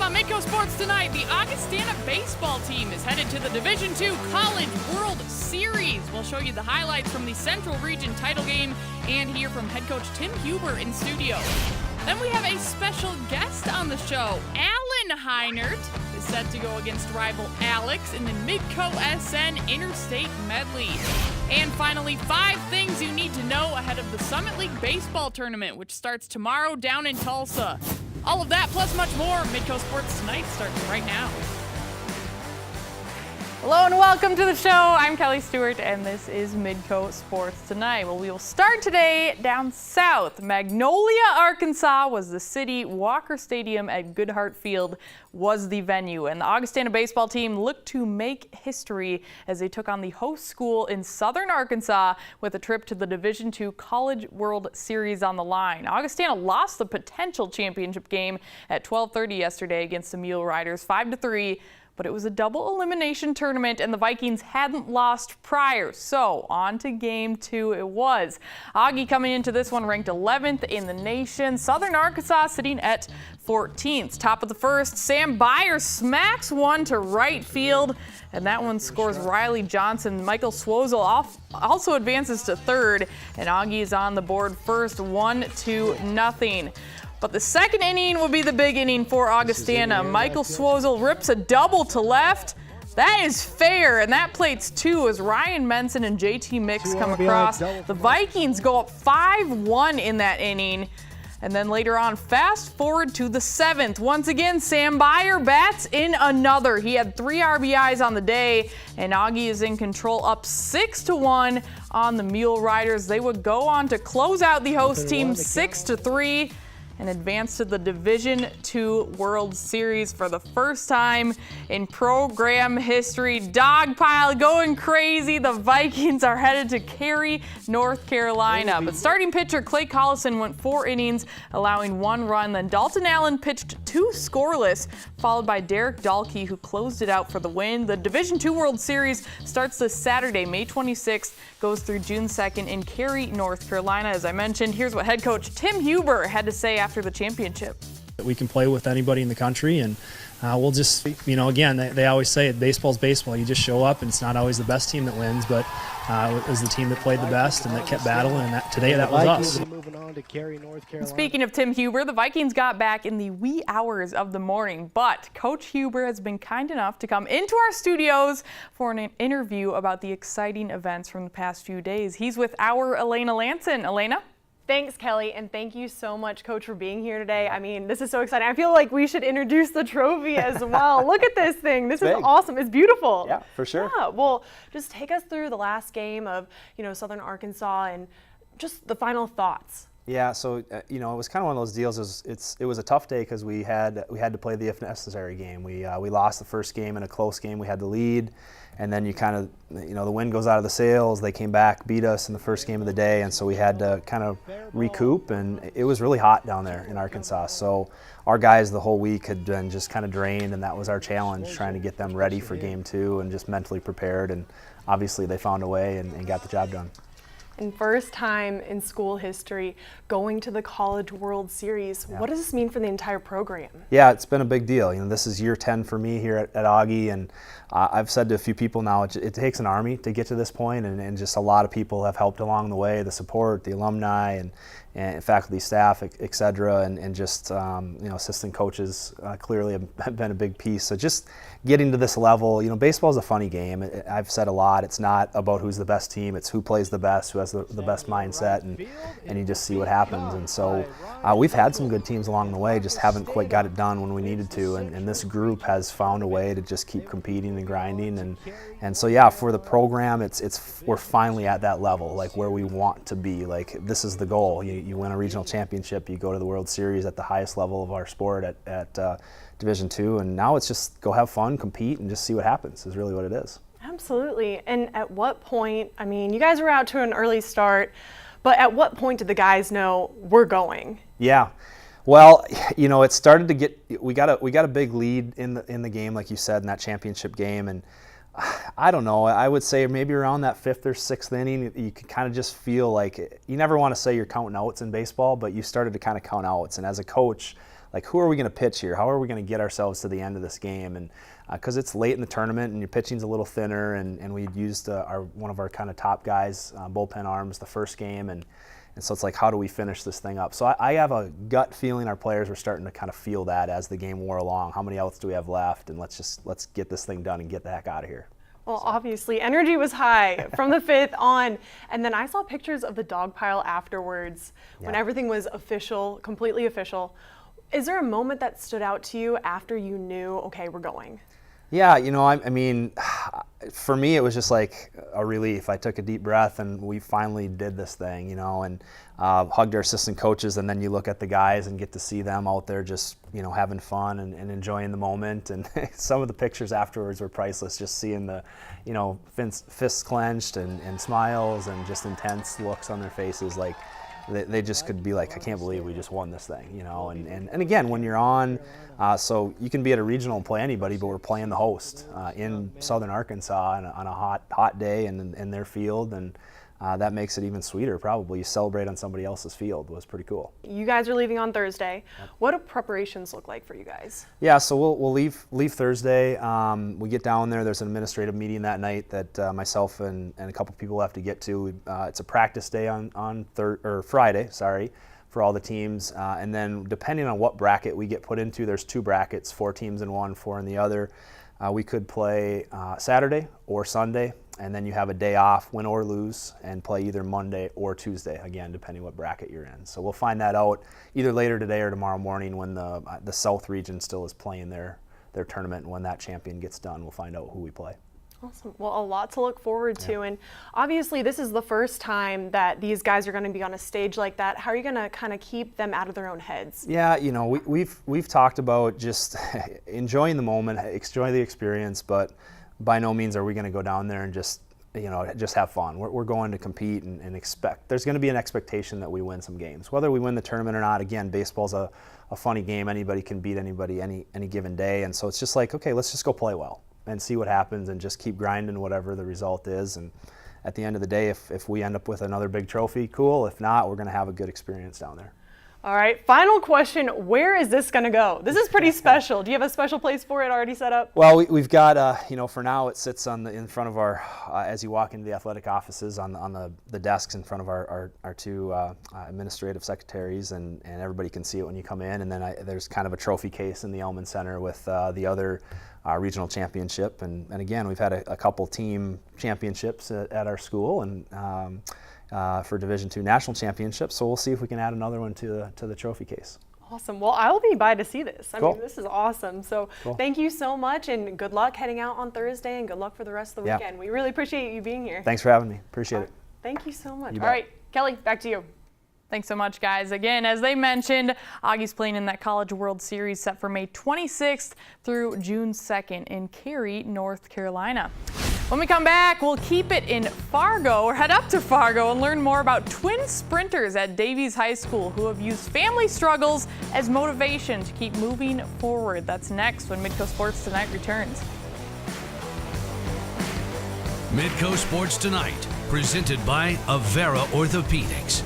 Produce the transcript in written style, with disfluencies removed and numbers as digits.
On Midco Sports tonight, the Augustana baseball team is headed to the Division II College World Series. We'll show you the highlights from the Central Region title game and hear from head coach Tim Huber in studio. Then we have a special guest on the show. Alan Heinert is set to go against rival Alex in the Midco SN Interstate Medley. And finally, 5 things you need to know ahead of the Summit League Baseball Tournament, which starts tomorrow down in Tulsa. All of that plus much more. Midco Sports Tonight starts right now. Hello and welcome to the show. I'm Kelly Stewart and this is Midco Sports Tonight. Well, we will start today down south. Magnolia, Arkansas was the city. Walker Stadium at Goodhart Field was the venue. And the Augustana baseball team looked to make history as they took on the host school in southern Arkansas with a trip to the Division II College World Series on the line. Augustana lost the potential championship game at 12:30 yesterday against the Mule Riders 5-3. But it was a double elimination tournament and the Vikings hadn't lost prior. So on to game 2 it was. Augie coming into this one ranked 11th in the nation. Southern Arkansas sitting at 14th. Top of the first, Sam Byer smacks one to right field. And that one scores Riley Johnson. Michael Swozel also advances to third. And Augie is on the board first, 1-0. But the second inning will be the big inning for Augustana. Michael Swozel rips a double to left. That is fair, and that plates 2 as Ryan Menson and JT Mix come across. The Vikings go up 5-1 in that inning. And then later on, fast forward to the 7th. Once again, Sam Byer bats in another. He had 3 RBIs on the day, and Augie is in control, up 6-1 on the Mule Riders. They would go on to close out the host team 6-3. And advance to the Division II World Series for the first time in program history. Dogpile going crazy. The Vikings are headed to Cary, North Carolina. But starting pitcher Clay Collison went 4 innings, allowing 1 run. Then Dalton Allen pitched 2 scoreless, followed by Derek Dahlke, who closed it out for the win. The Division II World Series starts this Saturday, May 26th, goes through June 2nd in Cary, North Carolina. As I mentioned, here's what head coach Tim Huber had to say after the championship. We can play with anybody in the country, and we'll just, again, they always say it, baseball's baseball. You just show up, and it's not always the best team that wins, but it was the team that played the best and that kept battling, and today that was us. Speaking of Tim Huber, the Vikings got back in the wee hours of the morning, but Coach Huber has been kind enough to come into our studios for an interview about the exciting events from the past few days. He's with our Elaina Lanson. Elaina? Thanks, Kelly, and thank you so much, Coach, for being here today. I mean, this is so exciting. I feel like we should introduce the trophy as well. Look at this thing. This is awesome. It's beautiful. Yeah, for sure. Yeah, well, just take us through the last game of, Southern Arkansas and just the final thoughts. Yeah, so it was kind of one of those deals. It was a tough day because we had to play the if necessary game. We lost the first game in a close game. We had the lead, and then you kind of the wind goes out of the sails. They came back, beat us in the first game of the day, and so we had to kind of recoup. And it was really hot down there in Arkansas. So our guys the whole week had been just kind of drained, and that was our challenge, trying to get them ready for game 2 and just mentally prepared. And obviously they found a way and got the job done. And first time in school history going to the College World Series. Yeah. What does this mean for the entire program? Yeah, it's been a big deal. This is year 10 for me here at Augie, and I've said to a few people now, it takes an army to get to this point, and just a lot of people have helped along the way, the support, the alumni, and faculty, staff, et cetera, and just assistant coaches clearly have been a big piece. So just getting to this level, baseball is a funny game. I've said a lot, it's not about who's the best team, it's who plays the best, who has the best mindset, and you just see what happens. And so we've had some good teams along the way, just haven't quite got it done when we needed to, and this group has found a way to just keep competing and grinding, and so yeah, for the program, we're finally at that level, like where we want to be. Like, this is the goal. You win a regional championship, you go to the World Series at the highest level of our sport at Division II, and now it's just go have fun, compete, and just see what happens is really what it is. Absolutely. And at what point, you guys were out to an early start, but at what point did the guys know we're going? Yeah. Well, it started to get, we got a big lead in the game, like you said, in that championship game, and I don't know, I would say maybe around that 5th or 6th inning, you could kind of just feel like, you never want to say you're counting outs in baseball, but you started to kind of count outs. And as a coach, like, who are we going to pitch here? How are we going to get ourselves to the end of this game? And because it's late in the tournament and your pitching's a little thinner, and we used one of our kind of top guys, bullpen arms, the first game, and so it's like, how do we finish this thing up? So I have a gut feeling our players were starting to kind of feel that as the game wore along. How many outs do we have left? And let's get this thing done and get the heck out of here. Well, obviously, energy was high from the 5th on. And then I saw pictures of the dog pile afterwards when everything was official, completely official. Is there a moment that stood out to you after you knew, okay, we're going? Yeah, I mean, for me, it was just like a relief. I took a deep breath, and we finally did this thing, and hugged our assistant coaches. And then you look at the guys and get to see them out there just, having fun and enjoying the moment. And some of the pictures afterwards were priceless, just seeing the, fists clenched and smiles and just intense looks on their faces. Like, they just could be like, I can't believe we just won this thing, And again, when you're on, so you can be at a regional and play anybody, but we're playing the host in southern Arkansas on a hot day and in their field, and that makes it even sweeter probably. You celebrate on somebody else's field. It was pretty cool. You guys are leaving on Thursday. Yep. What do preparations look like for you guys? Yeah, so we'll leave Thursday. We get down there. There's an administrative meeting that night that myself and a couple people have to get to. It's a practice day on Friday, for all the teams. And then depending on what bracket we get put into, there's 2 brackets, 4 teams in one, 4 in the other. We could play Saturday or Sunday, and then you have a day off, win or lose, and play either Monday or Tuesday, again, depending what bracket you're in. So we'll find that out either later today or tomorrow morning when the South region still is playing their tournament, and when that champion gets done, we'll find out who we play. Awesome. Well, a lot to look forward to. And obviously, this is the first time that these guys are going to be on a stage like that. How are you going to kind of keep them out of their own heads? Yeah, we've talked about just enjoying the moment, enjoy the experience, but by no means are we going to go down there and just have fun. We're going to compete and expect. There's going to be an expectation that we win some games. Whether we win the tournament or not, again, baseball's a funny game. Anybody can beat anybody any given day. And so it's just like, okay, let's just go play well and see what happens and just keep grinding whatever the result is. And at the end of the day, if we end up with another big trophy, cool. If not, we're going to have a good experience down there. All right, final question. Where is this going to go? This is pretty special. Do you have a special place for it already set up? Well, we've got, for now it sits in front of our, as you walk into the athletic offices, on the desks in front of our 2 administrative secretaries, and everybody can see it when you come in. And then there's kind of a trophy case in the Elman Center with the other regional championship. And again, we've had a couple team championships at our school, and for Division II national championships. So we'll see if we can add another one to the trophy case. Awesome. Well, I'll be by to see this. I cool. mean, this is awesome. So Thank you so much, and good luck heading out on Thursday, and good luck for the rest of the weekend. We really appreciate you being here. Thanks for having me. Appreciate it. Thank you so much. You All right, Kelly, back to you. Thanks so much, guys. Again, as they mentioned, Augie's playing in that College World Series set for May 26th through June 2nd in Cary, North Carolina. When we come back, we'll keep it in Fargo, or head up to Fargo and learn more about twin sprinters at Davies High School who have used family struggles as motivation to keep moving forward. That's next when Midco Sports Tonight returns. Midco Sports Tonight, presented by Avera Orthopedics.